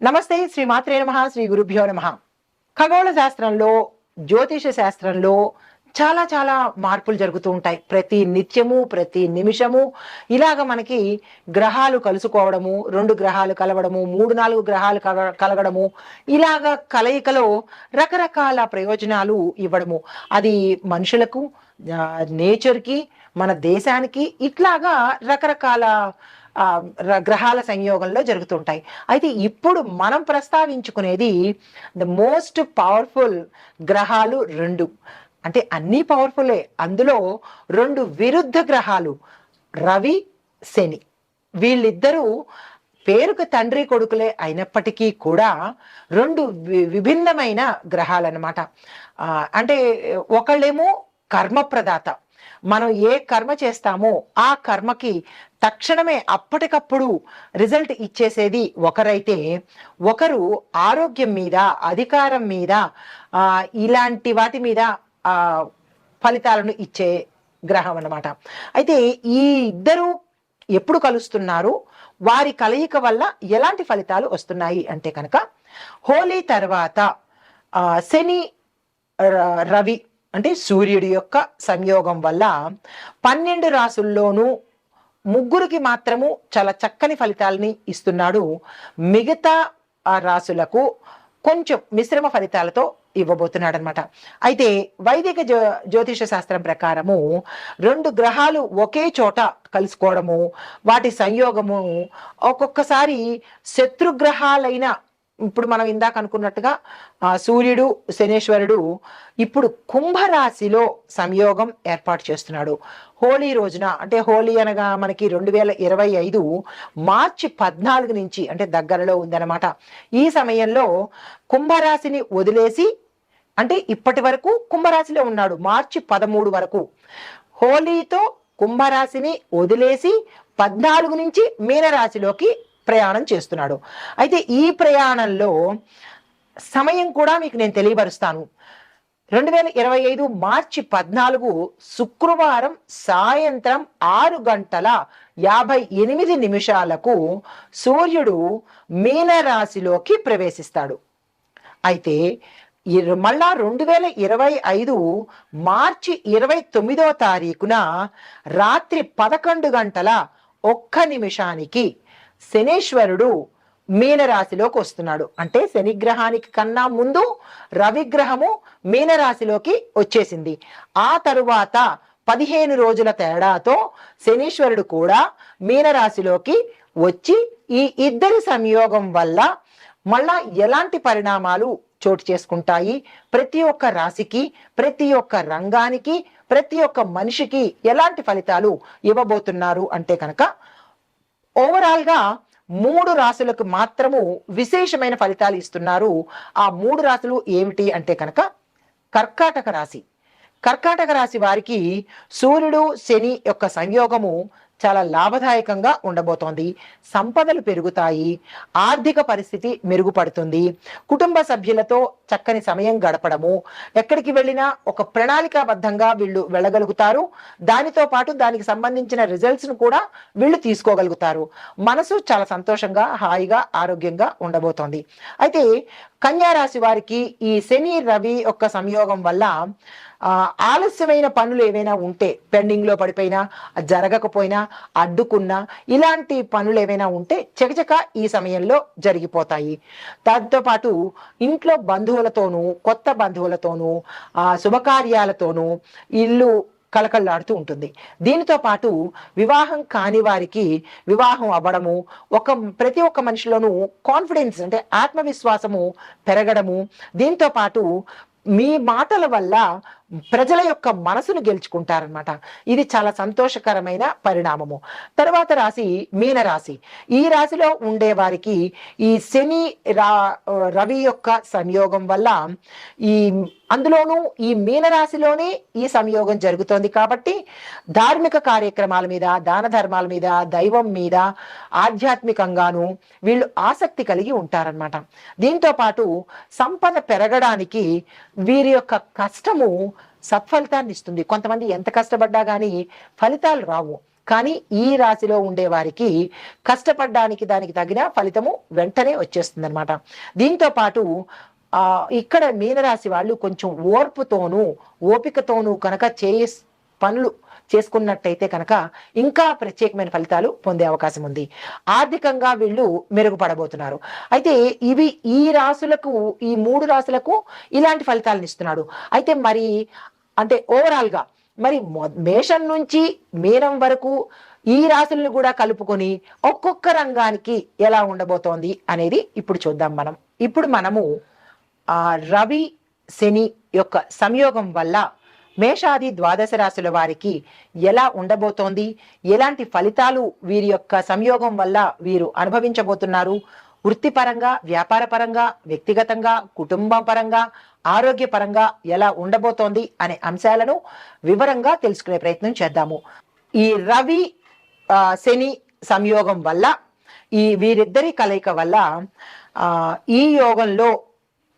నమస్తే. శ్రీ మాత్రే నమః. శ్రీ గురుభ్యో నమః. ఖగోళ శాస్త్రంలో, జ్యోతిష శాస్త్రంలో చాలా చాలా మార్పులు జరుగుతూ ఉంటాయి. ప్రతి నిత్యము, ప్రతి నిమిషము ఇలాగ మనకి గ్రహాలు కలుసుకోవడము, 2 గ్రహాలు కలవడము, 3, 4 గ్రహాలు కలగడము, ఇలాగ కలయికలో రకరకాల ప్రయోజనాలు ఇవ్వడము. అది మనుషులకు, నేచర్‌కి, మన దేశానికి ఇట్లాగా రకరకాల గ్రహాల సంయోగంలో జరుగుతుంటాయి. అయితే ఇప్పుడు మనం ప్రస్తావించుకునేది ద మోస్ట్ పవర్ఫుల్ గ్రహాలు 2. అంటే అన్నీ పవర్ఫుల్లే. అందులో 2 విరుద్ధ గ్రహాలు రవి, శని. వీళ్ళిద్దరూ పేరుకు తండ్రి కొడుకులే అయినప్పటికీ కూడా 2 విభిన్నమైన గ్రహాలన్నమాట. అంటే ఒకళ్ళేమో కర్మప్రదాత. మనం ఏ కర్మ చేస్తామో ఆ కర్మకి తక్షణమే అప్పటికప్పుడు రిజల్ట్ ఇచ్చేసేది ఒకరైతే, ఒకరు ఆరోగ్యం మీద, అధికారం మీద, ఇలాంటి వాటి మీద ఫలితాలను ఇచ్చే గ్రహం అన్నమాట. అయితే ఈ ఇద్దరు ఎప్పుడు కలుస్తున్నారు, వారి కలయిక వల్ల ఎలాంటి ఫలితాలు వస్తున్నాయి అంటే కనుక, హోలీ తర్వాత శని రవి అంటే సూర్యుడి యొక్క సంయోగం వల్ల 12 రాసుల్లోనూ 3కి మాత్రము చాలా చక్కని ఫలితాలని ఇస్తున్నాడు. మిగతా రాసులకు కొంచెం మిశ్రమ ఫలితాలతో ఇవ్వబోతున్నాడు అనమాట. అయితే వైదిక జ్యోతిష శాస్త్రం ప్రకారము 2 గ్రహాలు ఒకే చోట కలుసుకోవడము, వాటి సంయోగము ఒక్కొక్కసారి శత్రుగ్రహాలైన, ఇప్పుడు మనం ఇందాక అనుకున్నట్టుగా సూర్యుడు, శనేశ్వరుడు ఇప్పుడు కుంభరాశిలో సంయోగం ఏర్పాటు చేస్తున్నాడు హోలీ రోజున. అంటే హోలీ అనగా మనకి 2025 మార్చి 14 నుంచి, అంటే దగ్గరలో ఉందన్నమాట. ఈ సమయంలో కుంభరాశిని వదిలేసి, అంటే ఇప్పటి వరకు కుంభరాశిలో ఉన్నాడు మార్చి 13 వరకు. హోలీతో కుంభరాశిని వదిలేసి 14 నుంచి మీనరాశిలోకి ప్రయాణం చేస్తున్నాడు. అయితే ఈ ప్రయాణంలో సమయం కూడా మీకు నేను తెలియపరుస్తాను. 2025 మార్చి 14 శుక్రవారం సాయంత్రం 6:58 సూర్యుడు మీనరాశిలోకి ప్రవేశిస్తాడు. అయితే మళ్ళా 2025 మార్చి 29 రాత్రి 11:01 శనేశ్వరుడు మీనరాశిలోకి వస్తున్నాడు. అంటే శనిగ్రహానికి కన్నా ముందు రవిగ్రహము మీనరాశిలోకి వచ్చేసింది. ఆ తరువాత 15 రోజుల తేడాతో శనీశ్వరుడు కూడా మీనరాశిలోకి వచ్చి, ఈ ఇద్దరి సంయోగం వల్ల మళ్ళా ఎలాంటి పరిణామాలు చోటు చేసుకుంటాయి, ప్రతి ఒక్క రాశికి, ప్రతి ఒక్క రంగానికి, ప్రతి ఒక్క మనిషికి ఎలాంటి ఫలితాలు ఇవ్వబోతున్నారు అంటే కనుక, ఓవరాల్ గా 3 రాశులకు మాత్రము విశేషమైన ఫలితాలు ఇస్తున్నారు. ఆ 3 రాశులు ఏమిటి అంటే కనుక, కర్కాటక రాశి. కర్కాటక రాశి వారికి సూర్యుడు, శని యొక్క సంయోగము చాలా లాభదాయకంగా ఉండబోతోంది. సంపదలు పెరుగుతాయి, ఆర్థిక పరిస్థితి మెరుగుపడుతుంది, కుటుంబ సభ్యులతో చక్కని సమయం గడపడము, ఎక్కడికి వెళ్ళినా ఒక ప్రణాళికాబద్ధంగా వీళ్ళు వెళ్ళగలుగుతారు. దానితో పాటు దానికి సంబంధించిన రిజల్ట్స్ను కూడా వీళ్ళు తీసుకోగలుగుతారు. మనసు చాలా సంతోషంగా, హాయిగా, ఆరోగ్యంగా ఉండబోతోంది. అయితే కన్యా రాశి వారికి ఈ శని రవి యొక్క సంయోగం వల్ల ఆలస్యమైన పనులు ఏవైనా ఉంటే, పెండింగ్ లో పడిపోయినా, జరగకపోయినా, అడ్డుకున్నా, ఇలాంటి పనులు ఏవైనా ఉంటే చకచక ఈ సమయంలో జరిగిపోతాయి. దాంతో పాటు ఇంట్లో బంధువులతోనూ, కొత్త బంధువులతోనూ, శుభకార్యాలతోనూ ఇల్లు కలకల్లాడుతూ ఉంటుంది. దీనితో పాటు వివాహం కాని వారికి వివాహం అవ్వడము, ప్రతి ఒక్క మనిషిలోనూ కాన్ఫిడెన్స్ అంటే ఆత్మవిశ్వాసము పెరగడము, దీంతో పాటు మీ మాటల వల్ల ప్రజల యొక్క మనసును గెలుచుకుంటారనమాట. ఇది చాలా సంతోషకరమైన పరిణామము. తర్వాత రాశి మీనరాశి. ఈ రాశిలో ఉండే వారికి ఈ శని రవి యొక్క సంయోగం వల్ల అందులోనూ ఈ మీనరాశిలోనే ఈ సంయోగం జరుగుతోంది కాబట్టి ధార్మిక కార్యక్రమాల మీద, దాన ధర్మాల మీద, దైవం మీద ఆధ్యాత్మికంగాను వీళ్ళు ఆసక్తి కలిగి ఉంటారనమాట. దీంతో పాటు సంపద పెరగడానికి వీరి యొక్క కష్టము సత్ఫలితాన్ని ఇస్తుంది. కొంతమంది ఎంత కష్టపడ్డా కానీ ఫలితాలు రావు, కానీ ఈ రాశిలో ఉండే వారికి కష్టపడడానికి దానికి తగిన ఫలితము వెంటనే వచ్చేస్తుంది అనమాట. దీంతో పాటు ఇక్కడ మీనరాశి వాళ్ళు కొంచెం ఓర్పుతోనూ ఓపికతోనూ కనుక పనులు చేసుకున్నట్టయితే కనుక ఇంకా ప్రత్యేకమైన ఫలితాలు పొందే అవకాశం ఉంది. ఆర్థికంగా వీళ్ళు మెరుగుపడబోతున్నారు. అయితే ఇవి ఈ రాశులకు, ఈ 3 రాశులకు ఇలాంటి ఫలితాలను ఇస్తున్నాడు. అయితే మరి అంటే ఓవరాల్ గా మరి మేషం నుంచి మీనం వరకు ఈ రాశులను కూడా కలుపుకొని ఒక్కొక్క రంగానికి ఎలా ఉండబోతోంది అనేది ఇప్పుడు చూద్దాం మనం. ఇప్పుడు మనము రవి శని యొక్క సంయోగం వల్ల మేషాది ద్వాదశ రాశుల వారికి ఎలా ఉండబోతోంది, ఎలాంటి ఫలితాలు వీరి యొక్క సంయోగం వల్ల వీరు అనుభవించబోతున్నారు, వృత్తిపరంగా, వ్యాపార పరంగా, వ్యక్తిగతంగా, కుటుంబ పరంగా, ఆరోగ్యపరంగా ఎలా ఉండబోతోంది అనే అంశాలను వివరంగా తెలుసుకునే ప్రయత్నం చేద్దాము. ఈ రవి శని సంయోగం వల్ల, ఈ వీరిద్దరి కలయిక వల్ల ఈ యోగంలో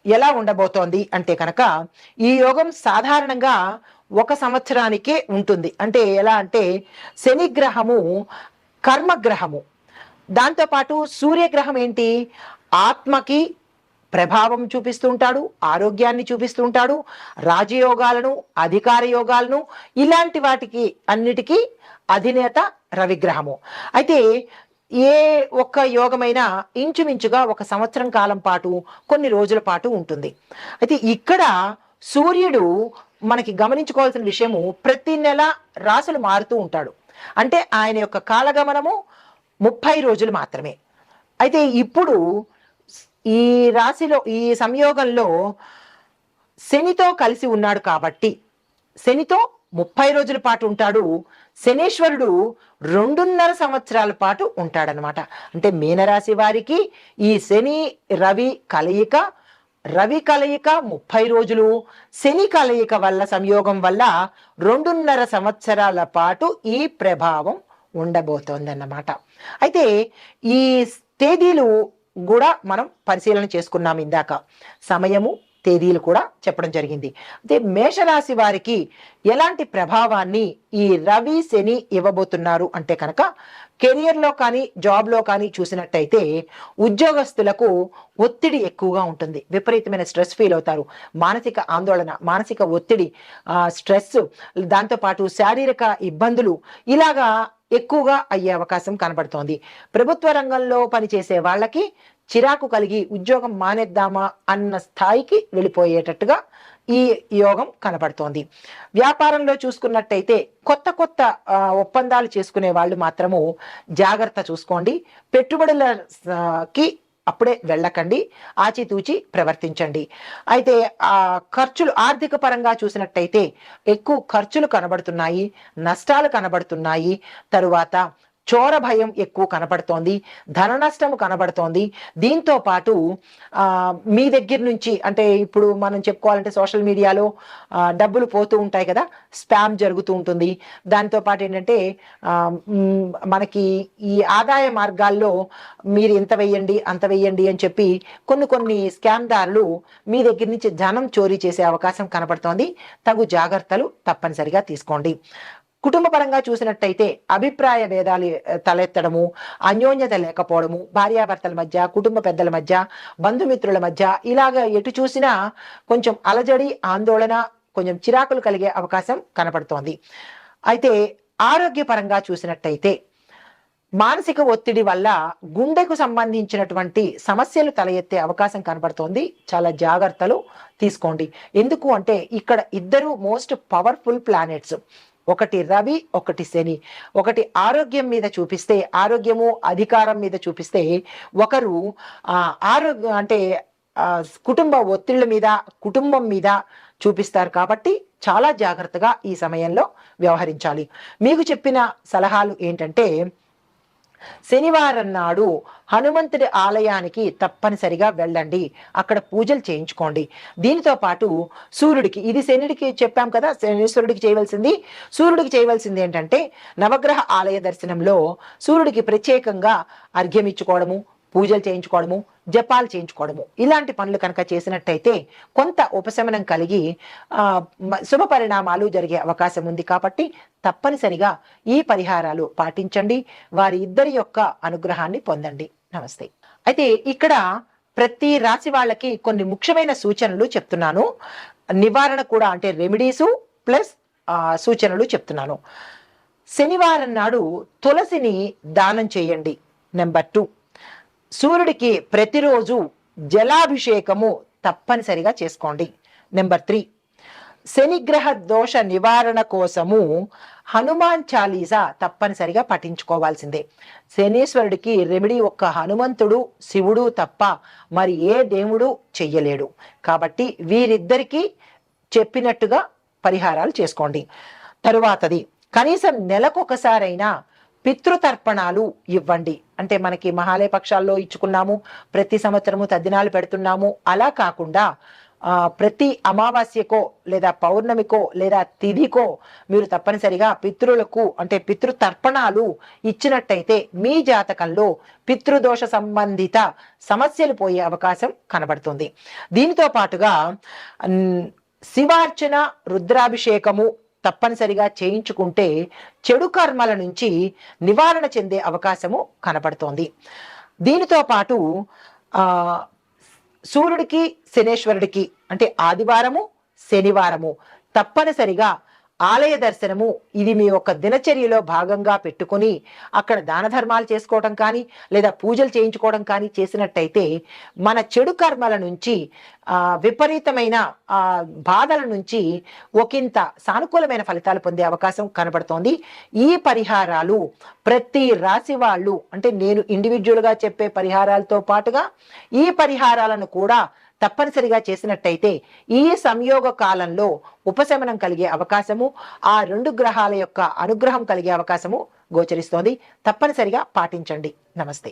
ఎలా ఉండబోతోంది అంటే కనుక, ఈ యోగం సాధారణంగా 1 సంవత్సరానికే ఉంటుంది. అంటే ఎలా అంటే శని గ్రహము కర్మగ్రహము, దాంతోపాటు సూర్యగ్రహం ఏంటి, ఆత్మకి ప్రభావం చూపిస్తూ ఉంటాడు, ఆరోగ్యాన్ని చూపిస్తూ ఉంటాడు, రాజయోగాలను, అధికార యోగాలను, ఇలాంటి వాటికి అన్నిటికీ అధినేత రవిగ్రహము. అయితే ఏ ఒక్క యోగమైనా ఇంచుమించుగా 1 సంవత్సరం కాలం పాటు, కొన్ని రోజుల పాటు ఉంటుంది. అయితే ఇక్కడ సూర్యుడు మనకి గమనించుకోవాల్సిన విషయము, ప్రతి నెల రాశులు మారుతూ ఉంటాడు. అంటే ఆయన యొక్క కాలగమనము 30 రోజులు మాత్రమే. అయితే ఇప్పుడు ఈ రాశిలో, ఈ సంయోగంలో శనితో కలిసి ఉన్నాడు కాబట్టి శనితో 30 రోజుల పాటు ఉంటాడు. శనేశ్వరుడు 2.5 సంవత్సరాల పాటు ఉంటాడనమాట. అంటే మీనరాశి వారికి ఈ శని రవి కలయిక, 30 రోజులు, శని కలయిక వల్ల, సంయోగం వల్ల 2.5 సంవత్సరాల పాటు ఈ ప్రభావం ఉండబోతోందన్నమాట. అయితే ఈ తేదీలు కూడా మనం పరిశీలన చేసుకున్నాం ఇందాక, సమయము, తేదీలు కూడా చెప్పడం జరిగింది. అయితే మేషరాశి వారికి ఎలాంటి ప్రభావాన్ని ఈ రవి శని ఇవ్వబోతున్నారు అంటే కనుక, కెరియర్లో కానీ జాబ్లో కానీ చూసినట్టయితే ఉద్యోగస్తులకు ఒత్తిడి ఎక్కువగా ఉంటుంది, విపరీతమైన స్ట్రెస్ ఫీల్ అవుతారు, మానసిక ఆందోళన, మానసిక ఒత్తిడి, స్ట్రెస్, దాంతోపాటు శారీరక ఇబ్బందులు ఇలాగా ఎక్కువగా అయ్యే అవకాశం కనబడుతోంది. ప్రభుత్వ రంగంలో పనిచేసే వాళ్ళకి చిరాకు కలిగి ఉద్యోగం మానేద్దామా అన్న స్థాయికి వెళ్ళిపోయేటట్టుగా ఈ యోగం కనబడుతోంది. వ్యాపారంలో చూసుకున్నట్టయితే కొత్త ఒప్పందాలు చేసుకునే వాళ్ళు మాత్రము జాగ్రత్త చూసుకోండి. పెట్టుబడులకి అప్పుడే వెళ్ళకండి, ఆచితూచి ప్రవర్తించండి. అయితే ఖర్చులు, ఆర్థిక పరంగా చూసినట్టయితే ఎక్కువ ఖర్చులు కనబడుతున్నాయి, నష్టాలు కనబడుతున్నాయి, తరువాత చోర భయం ఎక్కువ కనబడుతోంది, ధన నష్టము కనబడుతోంది. దీంతో పాటు మీ దగ్గర నుంచి, అంటే ఇప్పుడు మనం చెప్పుకోవాలంటే సోషల్ మీడియాలో డబ్బులు పోతూ ఉంటాయి కదా, స్పామ్ జరుగుతూ ఉంటుంది. దాంతో పాటు ఏంటంటే మనకి ఈ ఆదాయ మార్గాల్లో మీరు ఇంత వెయ్యండి, అంత వెయ్యండి అని చెప్పి కొన్ని స్కామ్ దారులు మీ దగ్గర నుంచి ధనం చోరీ చేసే అవకాశం కనబడుతోంది. తగు జాగ్రత్తలు తప్పనిసరిగా తీసుకోండి. కుటుంబ పరంగా చూసినట్టయితే అభిప్రాయ భేదాలు తలెత్తడము, అన్యోన్యత లేకపోవడము, భార్యాభర్తల మధ్య, కుటుంబ పెద్దల మధ్య, బంధుమిత్రుల మధ్య, ఇలాగ ఎటు చూసినా కొంచెం అలజడి, ఆందోళన, కొంచెం చిరాకులు కలిగే అవకాశం కనపడుతోంది. అయితే ఆరోగ్యపరంగా చూసినట్టయితే మానసిక ఒత్తిడి వల్ల గుండెకు సంబంధించినటువంటి సమస్యలు తల ఎత్తే అవకాశం కనబడుతోంది. చాలా జాగ్రత్తలు తీసుకోండి. ఎందుకు అంటే ఇక్కడ ఇద్దరు మోస్ట్ పవర్ఫుల్ ప్లానెట్స్, ఒకటి రవి, ఒకటి శని. ఒకటి ఆరోగ్యం మీద చూపిస్తే, ఆరోగ్యము అధికారం మీద చూపిస్తే, ఒకరు ఆరోగ్యం అంటే కుటుంబ ఒత్తిళ్ల మీద, కుటుంబం మీద చూపిస్తారు. కాబట్టి చాలా జాగ్రత్తగా ఈ సమయంలో వ్యవహరించాలి. మీకు చెప్పిన సలహాలు ఏంటంటే, శనివారం నాడు హనుమంతుడి ఆలయానికి తప్పనిసరిగా వెళ్ళండి, అక్కడ పూజలు చేయించుకోండి. దీనితో పాటు సూర్యుడికి, ఇది శనిడికి చెప్పాం కదా, శనీశ్వరుడికి చేయవలసింది, సూర్యుడికి చేయవలసింది ఏంటంటే నవగ్రహ ఆలయ దర్శనంలో సూర్యుడికి ప్రత్యేకంగా అర్ఘ్యం ఇచ్చుకోవడము, పూజలు చేయించుకోవడము, జపాలు చేయించుకోవడము ఇలాంటి పనులు కనుక చేసినట్టయితే కొంత ఉపశమనం కలిగి శుభ పరిణామాలు జరిగే అవకాశం ఉంది. కాబట్టి తప్పనిసరిగా ఈ పరిహారాలు పాటించండి, వారి ఇద్దరి యొక్క అనుగ్రహాన్ని పొందండి. నమస్తే. అయితే ఇక్కడ ప్రతి రాశి వాళ్ళకి కొన్ని ముఖ్యమైన సూచనలు చెప్తున్నాను, నివారణ కూడా, అంటే రెమెడీసు ప్లస్ సూచనలు చెప్తున్నాను. శనివారం నాడు తులసిని దానం చేయండి. నెంబర్ 2, సూర్యుడికి ప్రతిరోజు జలాభిషేకము తప్పనిసరిగా చేసుకోండి. నెంబర్ 3, శనిగ్రహ దోష నివారణ కోసము హనుమాన్ చాలీసా తప్పనిసరిగా పఠించుకోవాల్సిందే. శనీశ్వరుడికి రెమెడీ ఒక్క హనుమంతుడు శివుడు తప్ప మరి ఏ దేవుడు చెయ్యలేడు. కాబట్టి వీరిద్దరికీ చెప్పినట్టుగా పరిహారాలు చేసుకోండి. తరువాతది, కనీసం నెలకొకసారైనా పితృతర్పణాలు ఇవ్వండి. అంటే మనకి మహాలయ పక్షాల్లో ఇచ్చుకున్నాము, ప్రతి సంవత్సరము తద్దినాలు పెడుతున్నాము, అలా కాకుండా ప్రతి అమావాస్యకో లేదా పౌర్ణమికో లేదా తిథికో మీరు తప్పనిసరిగా పితృలకు అంటే పితృతర్పణాలు ఇచ్చినట్టయితే మీ జాతకంలో పితృదోష సంబంధిత సమస్యలు పోయే అవకాశం కనబడుతుంది. దీనితో పాటుగా శివార్చన, రుద్రాభిషేకము తప్పనిసరిగా చేయించుకుంటే చెడు కర్మల నుంచి నివారణ చెందే అవకాశము కనపడుతోంది. దీనితో పాటు సూర్యుడికి శనేశ్వరుడికి అంటే ఆదివారము శనివారము తప్పనిసరిగా ఆలయ దర్శనము ఇది మీ యొక్క దినచర్యలో భాగంగా పెట్టుకొని అక్కడ దాన ధర్మాలు చేసుకోవడం కానీ లేదా పూజలు చేయించుకోవడం కానీ చేసినట్టయితే మన చెడు కర్మల నుంచి విపరీతమైన బాధల నుంచి ఒకంత సానుకూలమైన ఫలితాలు పొందే అవకాశం కనబడుతోంది. ఈ పరిహారాలు ప్రతి రాశి వాళ్ళు, అంటే నేను ఇండివిజువల్గా చెప్పే పరిహారాలతో పాటుగా ఈ పరిహారాలను కూడా తప్పనిసరిగా చేసినట్టయితే ఈ సంయోగ కాలంలో ఉపశమనం కలిగే అవకాశము, ఆ 2 గ్రహాల యొక్క అనుగ్రహం కలిగే అవకాశము గోచరిస్తోంది. తప్పనిసరిగా పాటించండి. నమస్తే.